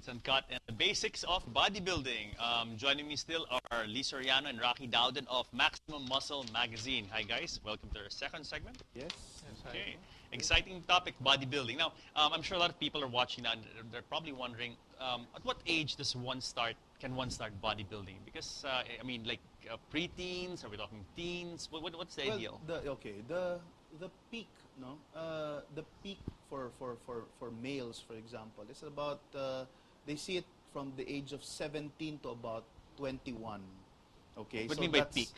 It's Uncut and the basics of bodybuilding. Joining me still are Lee Soriano and Rocky Dowden of Maximum Muscle Magazine. Hi guys, welcome to our second segment. Yes. Okay, exciting topic, bodybuilding. Now, I'm sure a lot of people are watching now and they're probably wondering, at what age can one start bodybuilding? Because, I mean, like pre-teens, are we talking teens? What's the ideal? The peak, no? The peak for males, for example, is about, they see it from the age of 17 to about 21. Okay, What so do you mean by that's, peak?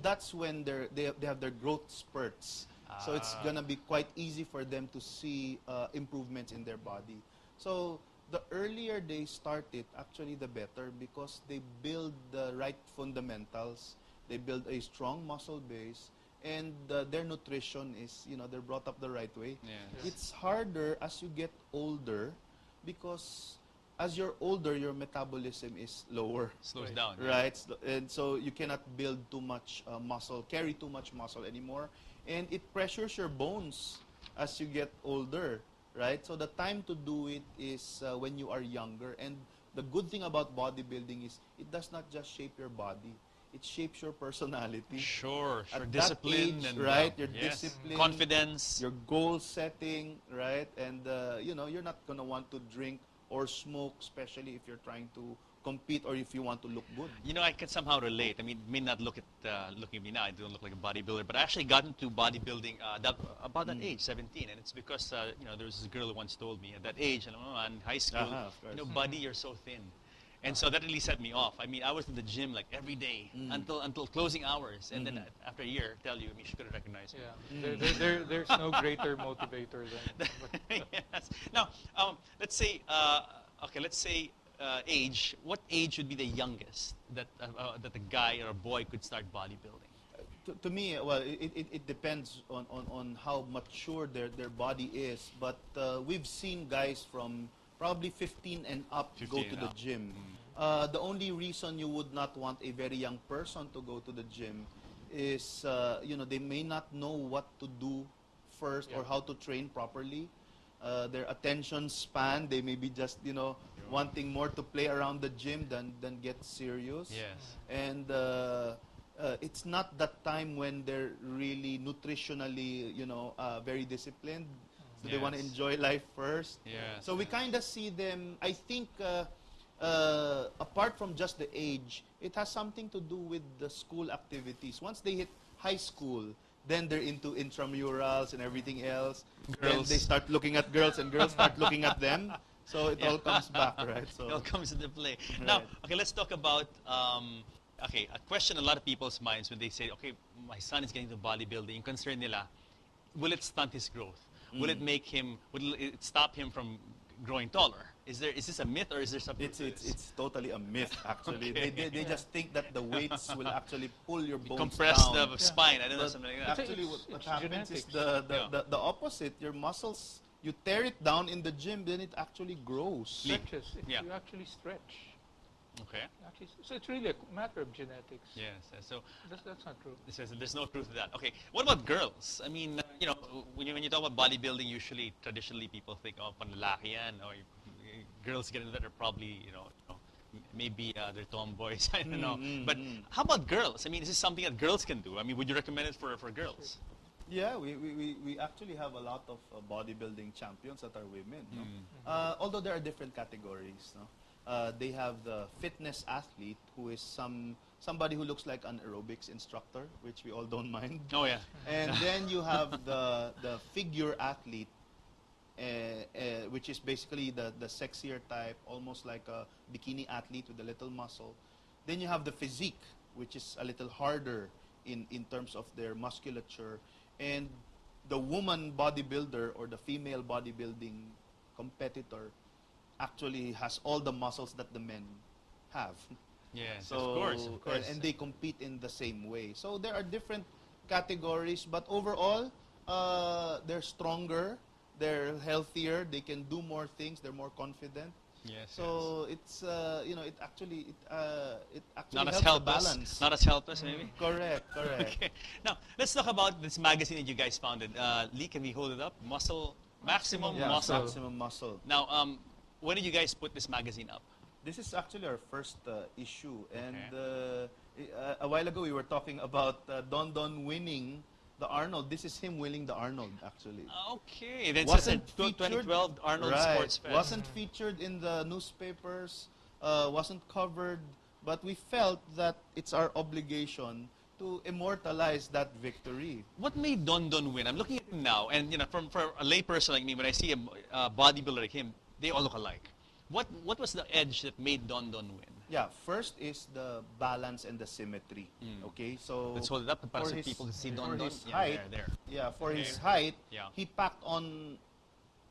that's when they have their growth spurts. So it's gonna be quite easy for them to see improvements in their body. So the earlier they start it, actually the better, because they build the right fundamentals. They build a strong muscle base, and their nutrition is, they're brought up the right way. Yes. It's harder as you get older, because as you're older, your metabolism is lower. Slows down. Right, and so you cannot build too much muscle, carry too much muscle anymore, and it pressures your bones as you get older, right? So the time to do it is when you are younger, and the good thing about bodybuilding is it does not just shape your body, it shapes your personality. Sure. At Discipline that age, and right? Your yes. discipline, Confidence. your goal setting, right? And you're not gonna want to drink or smoke, especially if you're trying to compete or if you want to look good. I can somehow relate. I mean, may not look at me now. I don't look like a bodybuilder, but I actually got into bodybuilding about that age, 17, and it's because there was this girl who once told me at that age, and in high school, of course. buddy, you're so thin, and so that really set me off. I mean, I was in the gym like every day until closing hours, and then after a year, tell you, she couldn't recognize me. Yeah, there's no greater motivator than. Yes. Now, let's say, age. What age would be the youngest that a guy or a boy could start bodybuilding? To me, well, it depends on how mature their body is. But we've seen guys from probably 15 and up go to the gym. The only reason you would not want a very young person to go to the gym is, they may not know what to do first or how to train properly. Their attention span, they may be just, wanting more to play around the gym than get serious. Yes. And it's not that time when they're really nutritionally, very disciplined. So they want to enjoy life first. Yes. So we kind of see them, I think, apart from just the age, it has something to do with the school activities. Once they hit high school, then they're into intramurals and everything else. Then they start looking at girls, and girls start looking at them. So it all comes back, right? So it all comes into play. Right. Now, okay, let's talk about a question in a lot of people's minds when they say, okay, my son is getting into bodybuilding. Yung concern nila, will it stunt his growth? Will it stop him from growing taller? Is this a myth, or is there something to this? It's totally a myth, actually. Okay. They just think that the weights will actually pull your bones compress down. the spine. I don't know, something like that. Actually, what it's happens is genetics. the opposite. Your muscles, you tear it down in the gym, then it actually grows. Stretches. Yeah. You actually stretch. Okay. So it's really a matter of genetics. Yes. So That's not true. there's no truth to that. Okay. What about girls? I mean, when you talk about bodybuilding, usually, traditionally, people think, oh, panlalaki yan, or girls get into that are probably, maybe they're tomboys. I don't know. But how about girls? I mean, is this something that girls can do? I mean, would you recommend it for girls? Yeah, we actually have a lot of bodybuilding champions that are women. No? Although there are different categories. No? They have the fitness athlete, who is somebody who looks like an aerobics instructor, which we all don't mind. Oh, yeah. And then you have the figure athlete, which is basically the sexier type, almost like a bikini athlete with a little muscle. Then you have the physique, which is a little harder in terms of their musculature. And the woman bodybuilder, or the female bodybuilding competitor, actually has all the muscles that the men have. Yes, So, of course. And they compete in the same way. So there are different categories, but overall, they're stronger, they're healthier, they can do more things, they're more confident. Yes. So it's it actually Not as helps the helpless. balance. Not as helpless, maybe. Correct. Okay. Now let's talk about this magazine that you guys founded. Lee, can we hold it up? Maximum Yeah, Muscle. Maximum Muscle. Now, when did you guys put this magazine up? This is actually our first issue, and a while ago we were talking about Don Don winning the Arnold. This is him winning the Arnold, actually. Okay, then Wasn't it's featured, 2012 Arnold right, Sports Fest. wasn't featured in the newspapers, wasn't covered, but we felt that it's our obligation to immortalize that victory. What made Don Don win? I'm looking at him now, and for a layperson like me, when I see a bodybuilder like him, they all look alike. What was the edge that made Don Don win? Yeah, first is the balance and the symmetry. Okay, so Let's hold it up for so his- people can see Don for Don. his Yeah, height, there. yeah, for his Okay. height, Yeah. he packed on.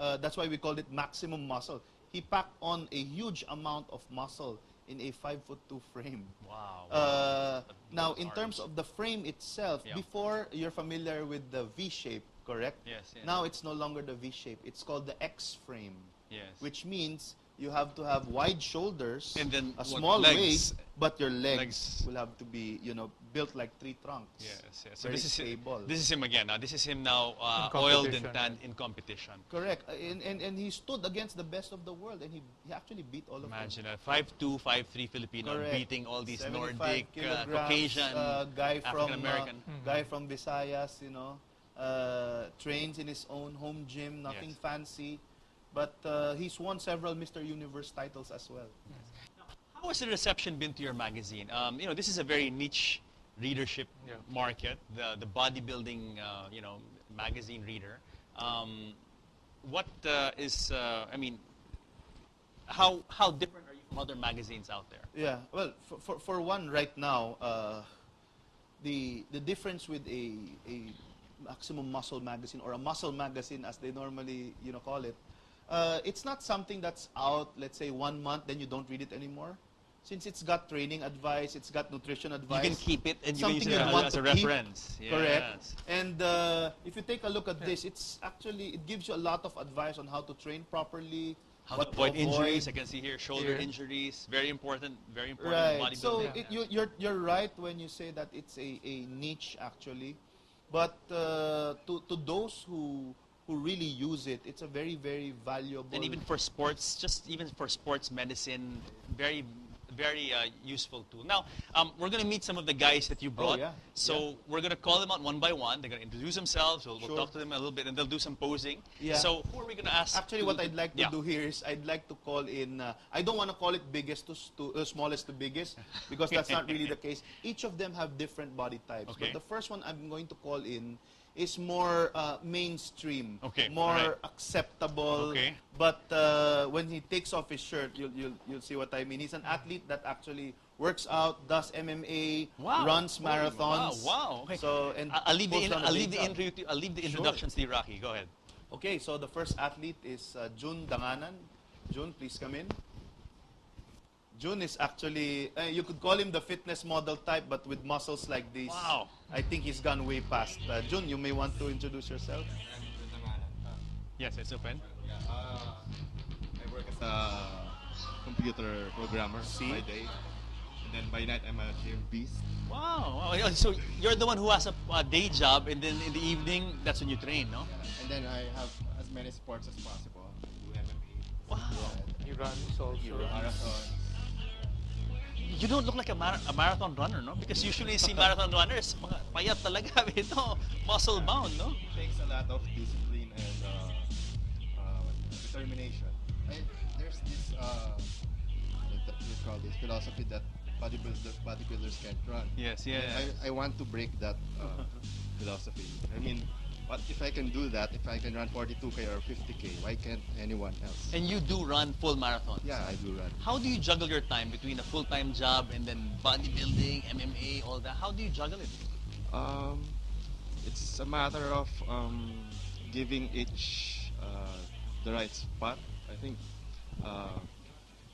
That's why we called it maximum muscle. He packed on a huge amount of muscle in a 5'2" frame. Wow. Now, Those in terms arms. of the frame itself, Yeah. before you're familiar with the V shape, correct? Yes, yes. Now it's no longer the V shape. It's called the X frame, Yes. which means you have to have wide shoulders, And then a what, small legs? waist, but your legs, Legs. will have to be, built like tree trunks. Yes, yes. So Very this is stable. this is him again. Now this is him now In oiled and competition, tanned right. in competition. Correct. And he stood against the best of the world, and he actually beat all of Imagine them. a 5'2", 5'3" Filipino Correct. beating all these 75 Nordic, kilograms, Caucasian, guy from African American. guy from Visayas, trains in his own home gym, nothing Yes. fancy, but he's won several Mr. Universe titles as well. How has the reception been to your magazine? This is a very niche readership Yeah. market, the bodybuilding, magazine reader. What is, how different are you from other magazines out there? Yeah, well, for one right now, the difference with a maximum muscle magazine or a muscle magazine as they normally call it, it's not something that's out, let's say 1 month, then you don't read it anymore. Since it's got training advice, it's got nutrition advice. You can keep it and you can use something it you'd want as a to keep. reference. Correct. Yes. And if you take a look at this, it gives you a lot of advice on how to train properly, How what to avoid injuries. I can see here shoulder Here. injuries. Very important Right. bodybuilding. So Yeah. you're right when you say that it's a niche actually, but to those who really use it, it's a very, very valuable. And even for sports, just even for sports medicine, very, very useful tool. Now, we're going to meet some of the guys that you brought. yeah. So we're going to call them out one by one. They're going to introduce themselves. We'll Sure. talk to them a little bit, and they'll do some posing. Yeah. So who are we going to ask? Actually, what I'd like to Yeah. do here is I'd like to call in. I don't want to call it biggest to smallest to biggest because that's not really the case. Each of them have different body types. Okay. But the first one I'm going to call in is more mainstream, Okay, more alright. acceptable. Okay. But when he takes off his shirt, you'll see what I mean. He's an athlete that actually works out, does MMA, Wow. runs Oh, marathons. Wow. Okay. So and I'll leave pulls down a big job. I'll leave the Sure. introductions to you, Rocky. Go ahead. Okay, so the first athlete is Jun Danganan. Jun, please come in. Jun is actually, you could call him the fitness model type, but with muscles like this. Wow. I think he's gone way past. Jun, you may want to introduce yourself. Yes, it's open. I work as a computer programmer by day. And then by night, I'm a gym beast. Wow. Wow. So you're the one who has a day job, and then in the evening, that's when you train, no? And then I have as many sports as possible. I do MMA, Wow. He runs also. marathons. You don't look like a marathon runner, no? Because usually you see marathon runners, mga payat talaga. Ito, muscle bound, no? It takes a lot of discipline and determination. And there's this, what you call this philosophy that bodybuilders can't run. Yes, yes. I want to break that philosophy. I mean, what if I can do that? If I can run 42K or 50K, why can't anyone else? And you do run full marathons. Yeah, I do run. How do you juggle your time between a full-time job and then bodybuilding, MMA, all that? How do you juggle it? It's a matter of giving each the right spot. I think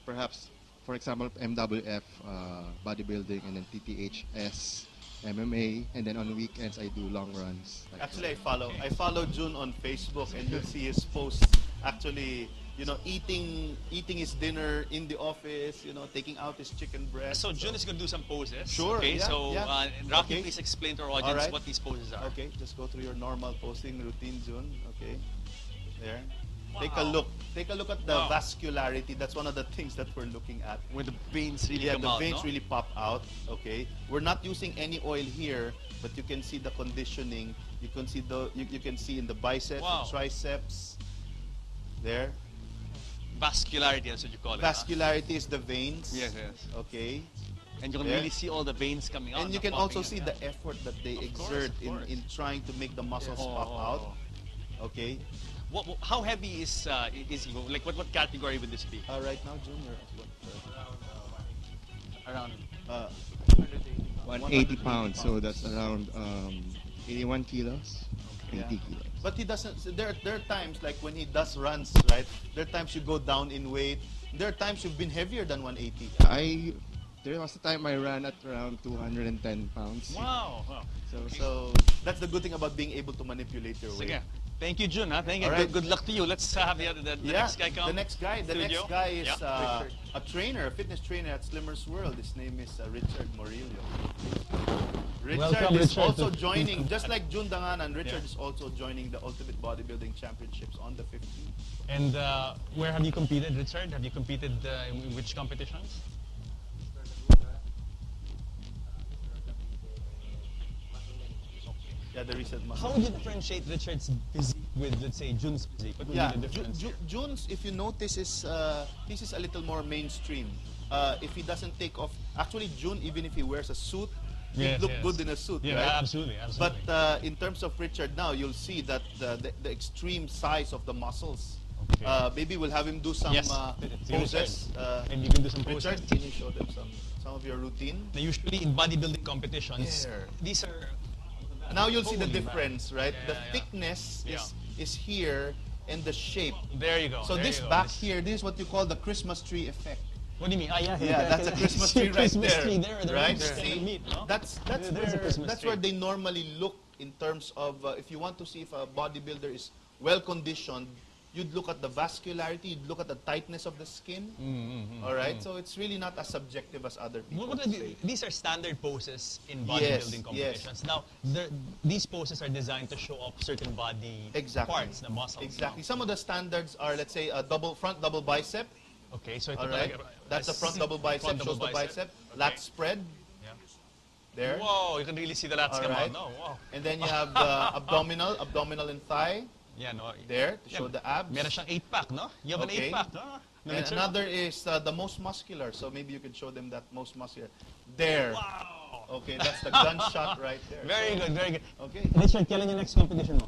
perhaps, for example, MWF bodybuilding, and then TTHS MMA, and then on weekends I do long runs. Actually, I follow Jun on Facebook, and you'll see his posts. Actually, eating his dinner in the office. Taking out his chicken breast. So Jun is going to do some poses. Sure, Okay, yeah, so yeah. Rocky, Okay. please explain to our audience Alright. what these poses are. Okay, just go through your normal posting routine, Jun. Okay, there. Take a Wow. look. Take a look at the Wow. vascularity. That's one of the things that we're looking at. When the veins really Yeah, come the out, veins no? really pop out. Okay, we're not using any oil here, but you can see the conditioning. You can see you can see in the biceps, Wow. the triceps. There, Vascularity, that's what you call it. vascularity is the veins. Yes, yes. Okay, And you can There. really see all the veins coming out. and you no, can popping also out, see yeah. the effort that they Of course, exert of course. in trying to make the muscles Oh, pop oh, out. oh. Okay, How heavy is he? Like what category would this be? right now, Junior, Around. uh, 180 pounds, so that's around 81 kilos, Yeah. 80 kilos. But he doesn't. There are times like when he does runs, right? There are times you go down in weight. There are times you've been heavier than 180. There was a time I ran at around 210 pounds. Wow. Wow. So that's the good thing about being able to manipulate your weight. Sige. Thank you, Jun. Thank you. All right. Good luck to you. Let's have the next guy come. The next guy Studio. is Yeah. a trainer, a fitness trainer at Slimmer's World. His name is Richard Morillo. Richard Welcome, is Richard. also joining, just like Jun Danganan, Richard is also joining the Ultimate Bodybuilding Championships on the 15th. And where have you competed, Richard? Have you competed in which competitions? Yeah, the recent How muscle. would you differentiate Richard's physique with, let's say, Jun's physique? What would Yeah, be the difference? Jun's, if you notice, is this is a little more mainstream. If he doesn't take off, actually Jun, even if he wears a suit, Yes, he'd look yes. good in a suit, Yeah, right? absolutely. But in terms of Richard now, you'll see that the extreme size of the muscles. Okay. Maybe we'll have him do some Yes. poses. Maybe you can do some poses. Richard, can you show them some of your routine? Now, usually in bodybuilding competitions, Here. these are... Now you'll see the Holy difference, right? Yeah, The yeah. thickness Yeah. is here, and the shape. There you go. So there this you go. back here, this is what you call the Christmas tree effect. What do you mean? Yeah, that's a Christmas tree right Christmas there. tree there. The Right? rings kind of See? meet, no? That's There's a where Christmas tree. they normally look in terms of if you want to see if a bodybuilder is well conditioned, you'd look at the vascularity, you'd look at the tightness of the skin. All right, so it's really not as subjective as other people What are say. these are standard poses in Yes, bodybuilding competitions. Now, these poses are designed to show off certain body parts, the muscles. Exactly. Some of the standards are, let's say, a front double bicep. Okay, so ito All right, talaga, that's a front double bicep. front double Shows the bicep. Okay. Lat spread. Yeah. There. Wow, you can really see the lats come Alright. out. No, wow. And then you have the abdominal and thigh. Yeah, no. There to show the abs. Meron siyang 8-pack, no? You have Okay. an 8-pack, no? And another is the most muscular. So maybe you can show them that most muscular. There. Wow. Okay, that's the gunshot right there. Very good, very good. Okay. Richard, kailan yung next competition mo?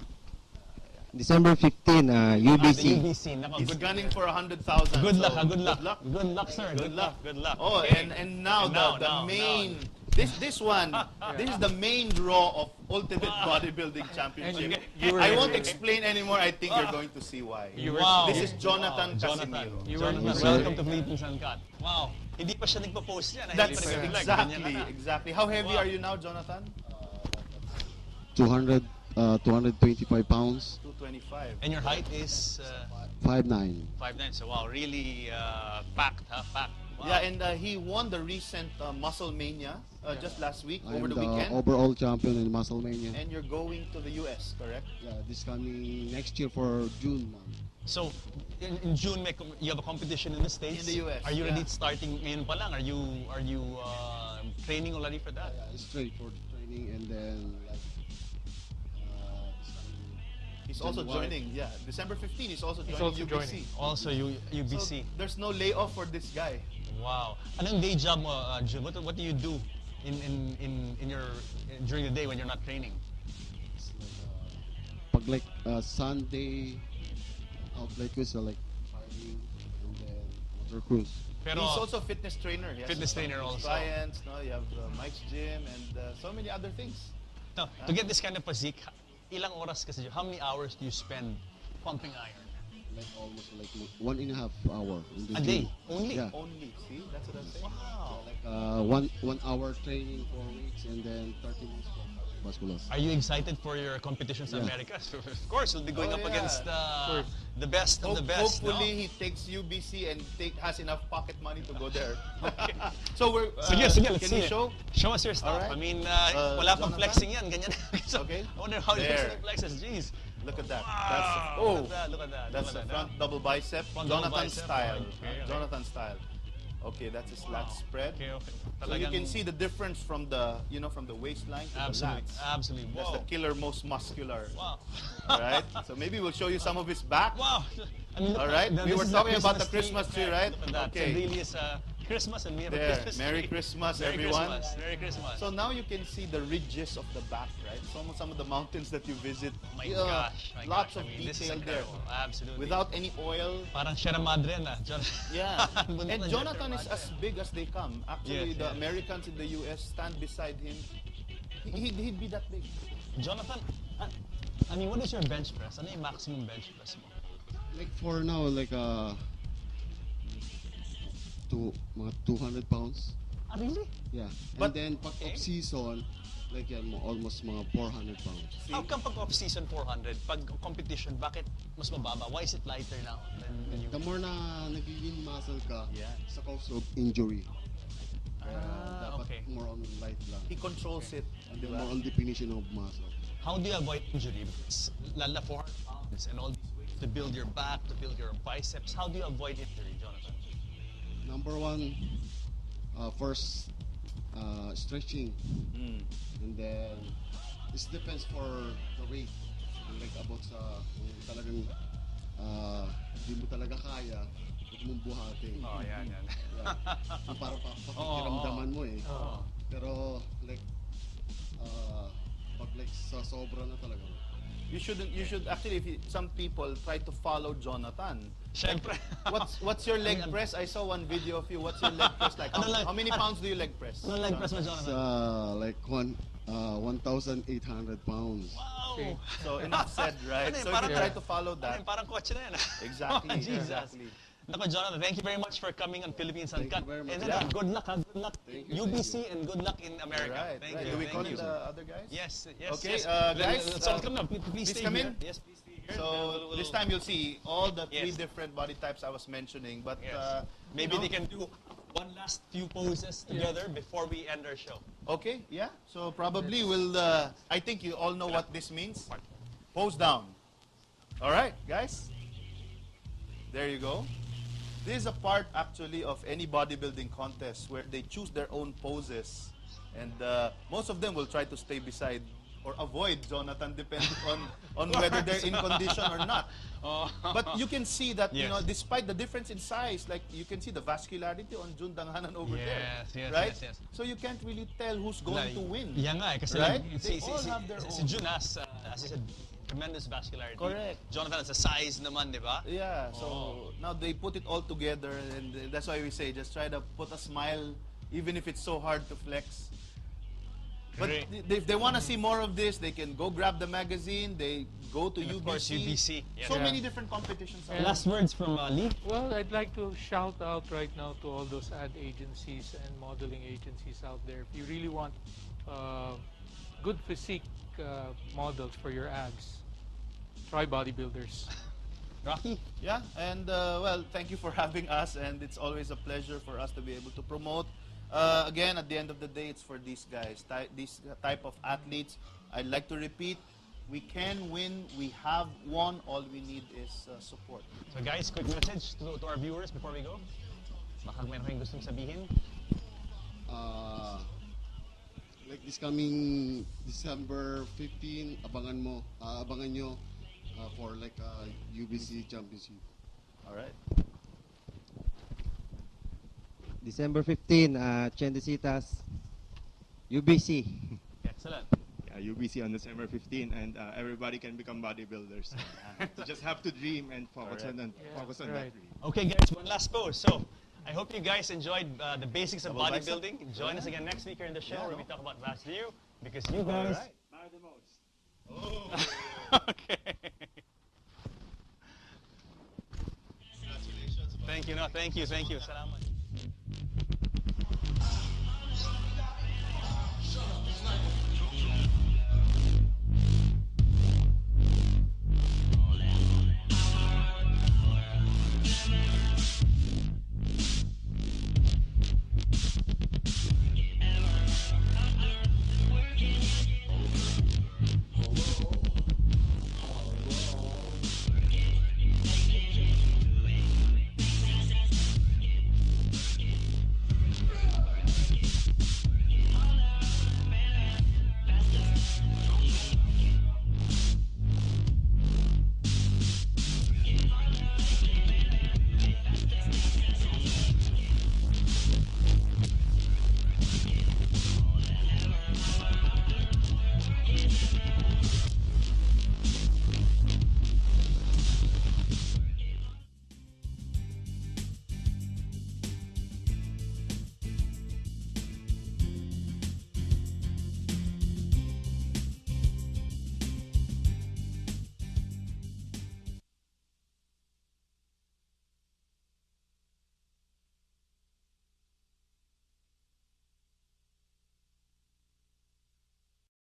December 15, The UBC. UBC. Nako, He's good, gunning for 100,000. good luck, so good luck. Good luck. Good luck, sir. Good luck. Good luck. Oh, Okay. and now And now, the now, main. This one, this is the main draw of Ultimate Bodybuilding Championship. I won't explain anymore. I think you're going to see why. Wow. This is Jonathan Jonathan. Casimiro. Jonathan, welcome to Philippines Uncut. Wow. Hindi pa siya nagpo-post yan. That's Hindi pa nagpo-vlog. exactly, Ganyan na. exactly. How heavy Wow. are you now, Jonathan? 225 pounds, 225. And your height is 5'9". 5'9". So wow, really packed, huh? Packed. Wow. Yeah, and he won the recent Muscle Mania just last week, I over am the the weekend. overall champion in MuscleMania. And you're going to the US, correct? Yeah, this coming next year for June. So, in June, you have a competition in the States. In the US, Are you yeah. ready starting ngayon pa lang? Are you training already for that? Yeah, straight for the training and then like He's also January. joining, yeah. December 15, he's also joining also UBC. joining. Also, UBC. So, there's no layoff for this guy. Wow. Anong day job mo, Jun? What do you do in your during the day when you're not training? it's like, pag like Sunday outlet ko sa like farming and then motor cruise. Pero He's also a fitness trainer. He has Fitness some trainer also. Clients, no? You have Mike's Gym and so many other things. now, to get this kind of physique, ilang oras kasi, how many hours do you spend pumping iron? Like almost like 1.5 hour in the A gym. day? Only? Yeah. Only, see? That's what I'm saying. Wow. Like 1 hour training for weights and then 30 minutes for musculars. Are you excited for your competitions in Yeah. America? Of course, you'll be going Oh, up yeah. against the best of the best. Hopefully he takes UBC and has enough pocket money to go there. So we're Sige, let's can see you it. show? Show us your stuff. Alright. I mean, wala pang Jonathan? flexing yan. Ganyan. So, Okay. I wonder how There. he flexes. Jeez. Look at that. Wow. Oh, Look at that, look at that. that's look the at front that. double bicep. Front double Jonathan bicep. style. Okay, okay. Jonathan style. Okay, that's his lat spread. Okay, okay. So you can Talagang- see the difference from the, from the waistline to Absolutely, the lats. absolutely. That's the Wow. killer most muscular. Wow. All right. So maybe we'll show you some of his back. Wow. I mean, look, All right. this We were is talking about the Christmas tree, effect. right? Look at that. Okay. It really is Christmas, and we have a There. Christmas Merry tree. Christmas, Merry everyone. Christmas. Merry Christmas. So now you can see the ridges of the back, right? Some of the mountains that you visit. my gosh, my lots gosh. of I mean, this is detail there. incredible. Absolutely. Without any oil. Parang Sierra Madre na. Yeah. Bundok And ng Jonathan Sierra is Madre. as big as they come. Actually, Yes, the yes. Americans in the US stand beside him. He'd be that big. Jonathan, I mean, what is your bench press? Ano yung maximum bench press mo? Like for now, like mga 200 pounds. Ah, really? Yeah. But- And then pag off season, like yan mo almost mga 400 pounds. How come pag off-season 400, pag competition, bakit mas mababa? Why is it lighter now than when you... The more na nagiging muscle ka, Yeah. sa cause of injury. Kaya Ah, dapat okay. more on light lang. He controls it. And di then ba? more on definition of muscle. How do you avoid injury? Because lala 400 pounds and all these ways to build your back, to build your biceps. How do you avoid injury, Jonathan? Number one, first, stretching. Mm. And then, this depends for the weight. Like about sa, kung talagang di mo talaga kaya, huwag mong buhatin. Oh, yan. Yeah. Yung parang pakikiramdaman mo eh. Oo. Pero, like, pag like sa sobra na talaga. You should actually, some people try to follow Jonathan. Siyempre. What's your leg press? I saw one video of you. What's your leg press like? Ano lang- How many pounds do you leg press? Ano leg press mo, Sa Jonathan? like 1,800 pounds. Wow! Okay. So enough said, right? Ano yun, So if parang- you try to follow Ano that, yun, parang kotse na yan. exactly, Oh, Jesus. exactly. Nako, Jonathan, thank you very much for coming on Philippines Thank Uncut. you very much. And Yeah. good luck, ha? Good luck. Thank you, UBC and good luck in America. Right, Thank right. you. Do we thank call you. in the other guys? Yes, yes, Okay, yes. guys, Let's all come now. Please stay come here. in. Yes, please stay here. So this time you'll see all the three Yes. different body types I was mentioning. But Yes. you Maybe know, they can do one last few poses together before we end our show. Okay, yeah. So probably we'll. I think you all know what this means. Pose down. All right, guys. There you go. This is a part actually of any bodybuilding contest where they choose their own poses, and most of them will try to stay beside or avoid Jonathan, depending on whether they're in condition or not. But you can see that Yes. despite the difference in size, like you can see the vascularity on Jun Danghanan over there, Yes, yes, right? yes, yes. So you can't really tell who's going to win. Yan nga eh, kasi Right? like, They all have their si own. Jun has, as you said, tremendous vascularity. Correct. Jonathan has a size naman, di ba? Yeah, so now they put it all together, and that's why we say just try to put a smile, even if it's so hard to flex. But Great. if they want to see more of this, they can go grab the magazine. They go to And UBC. of course, UBC. Yeah. So Yeah. many different competitions. Yeah. Last words from Lee. Well, I'd like to shout out right now to all those ad agencies and modeling agencies out there. If you really want good physique models for your abs, try bodybuilders. Rocky? Yeah, and well, thank you for having us, and it's always a pleasure for us to be able to promote. Again, at the end of the day, it's for these guys, these type of athletes. I'd like to repeat, we can win, we have won, all we need is support. So guys, quick message to our viewers before we go. Baka meron kayong gustong sabihin. Like this coming December 15, abangan nyo for like UBC Championship. All right. December 15, Chendesitas, UBC. Excellent. Yeah, UBC on December 15, and everybody can become bodybuilders. So just have to dream and focus Correct. on Yeah, focus on right. that dream. Okay guys, one last pose. So, I hope you guys enjoyed the basics of Double bicep. bodybuilding. Join us again next week here in the show Yeah, where no? we talk about vast view. Because you guys... Matter the most. Okay. Thank you. No, thank you. Salamat.